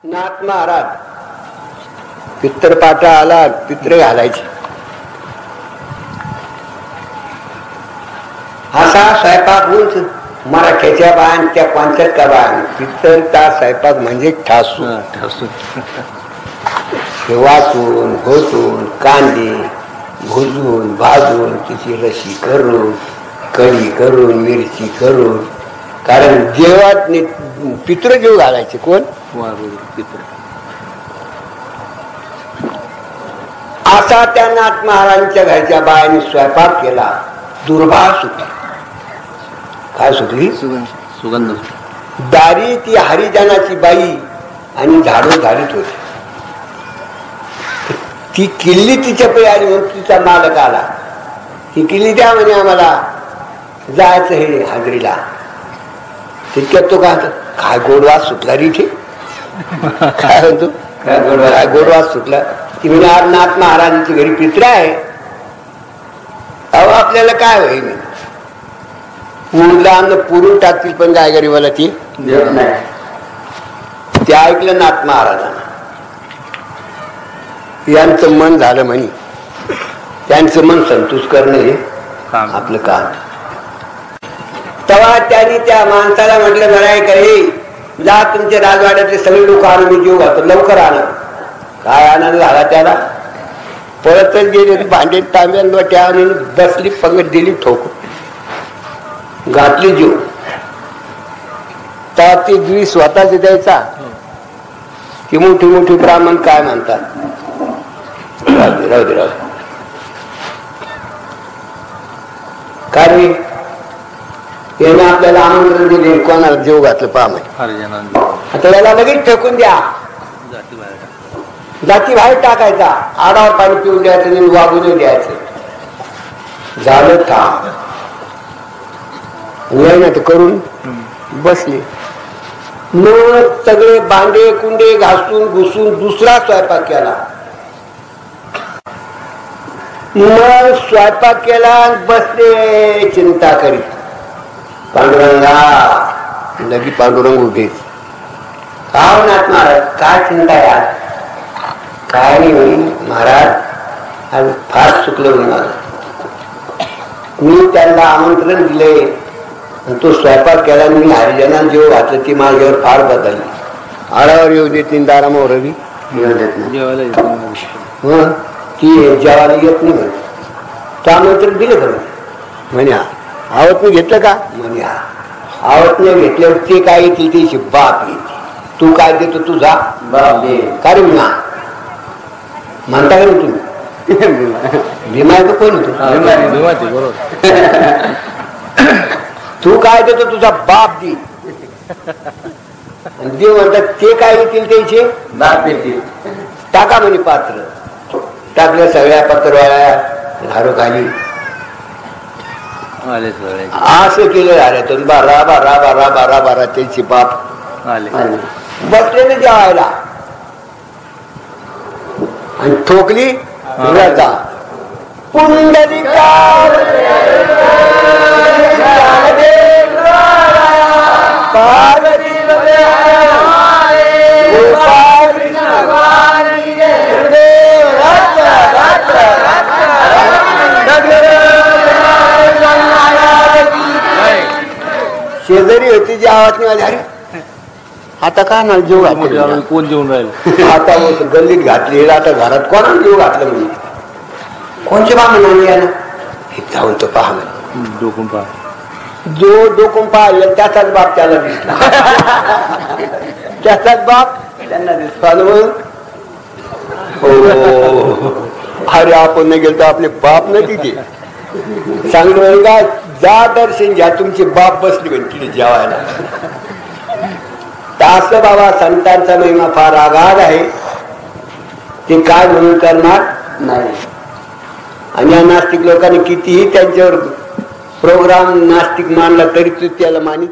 नाथ महाराज पित्रपाटा आला, पित्र घालायचे. असा स्वयंपाक होऊन मराठ्याच्या बाण त्या पंचायत का बाण पितरचा स्वयंपाक म्हणजे ठासून वाचून घोटून कांदे भुजून भाजून तिची रशी करून कढी करून मिरची करून, कारण जेवात पित्र जेव घालायचे. कोण पित्र. असा त्या नाथ महाराजांच्या घरच्या बायांनी स्वयंपाक केला. दुर्भाळ सुटली. काय सुटली? सुगंध. दारी ती हरिजनाची बाई आणि झाडू झाडीत होती. ती किल्ली तिच्या पै आली म्हणून तिचा मालक आला. ती किल्ली द्या म्हणे, आम्हाला जायचं हे हाजरीला. तितक्यात तो काय गोडवास सुटला रे इथे. काय म्हणतो काय गोडवास सुटला. ती म्हणजे आज नाथ महाराजांची घरी पित्र आहे. अहो आपल्याला काय होईल, पुरला अन्न पुरून टाकतील पण काय गरीबाला ती देत नाही. ते ऐकलं नाथ महाराजांना. यांचं मन झालं म्हणे, त्यांचं मन संतुष्ट करणं हे आपलं काम. तेव्हा त्यांनी त्या माणसाला म्हटलं, बरं आहे करे जा तुमच्या राजवाड्यातले सगळे लोक आणून मी जीव घालतो, लवकर आणा. काय आनंद झाला त्याला. परतच गेली भांडे तांब्यान त्या आणून बसली, पंगत दिली ठोकून घातली जीव. तर ती जुई स्वतःच द्यायचा. ती मोठी मोठी ब्राह्मण काय म्हणतात, राहू दे राहू दे राहू दे. कारण याने आपल्याला आमंत्रण दिले, कोणाला जीव घातलं पहा माहिती. आता याला लगेच फेकून द्या, जाती बाहेर टाकायचा, आडावर पाणी पिऊन द्यायचं नाही, वागून द्यायचं. झालं थांब नाही तर करून बसले. मग सगळे भांडे कुंडे घासून घुसून दुसरा स्वयंपाक केला. मग स्वयंपाक केला बसले चिंता करीत. पांडुरंगा लगी पांडुरंग उठे. काय नाथ महाराज काय चिंता आहे आज? काय नाही महाराज, आज फार चुकलं होईल माझं. मी त्यांना आमंत्रण दिले, तो स्वयंपाक केला, मी हरिजनांना जेव घातलं, ती माझ्यावर फार बदलली. आडावर येऊ देत नाही, दारामोर येऊ देत नाही, ती जेवायला येत नाही म्हणे. तो आमंत्रण दिलं खरं म्हणे. आवत नाही घेतलं का म्हणे. आवत नाही घेतल्यावर ते काय येतील त्याची बाप येते. तू काय देतो तुझा बाप दे. का रे ना म्हणता का तुम्ही भीमा आहे का कोण होतो? तू काय देतो तुझा बाप दे. देव म्हणतात ते काय येतील त्याचे बाप देतील. टाका म्हणे पात्र. टाकल्या सगळ्या पत्रवाळ्या झाडू खाली. असं केलं झाल्यातून बारा बारा बारा बारा बारा त्याची बाप बसलेले जेवायला आणि ठोकली पुंडलिका शेजारी होती जी आवाज नाही. अरे आता का ना जीव घातला, कोण जेवून राहिलं. आता गल्लीत घातली, आता घरात कोणाला जीव घातलं म्हणजे कोणचे बा म्हणा जाऊन तो पहा डोकून पहा. जो डोकून पाहिलं त्याचाच बाप त्याला दिसला. त्याचाच बाप त्यांना दिसला. अरे आपण नाही गेलो तर आपले बाप नाही तिथे. सांगलं का जा दर्शन घ्या, तुमचे बाप बसले म्हणजे जेवायला. असं बाबा संतांचा महिमा फार आगाध आहे. ते काय म्हणून करणार नाही. आणि या नास्तिक लोकांनी कितीही त्यांच्यावर प्रोग्राम नास्तिक मानला तरी त्याला मानित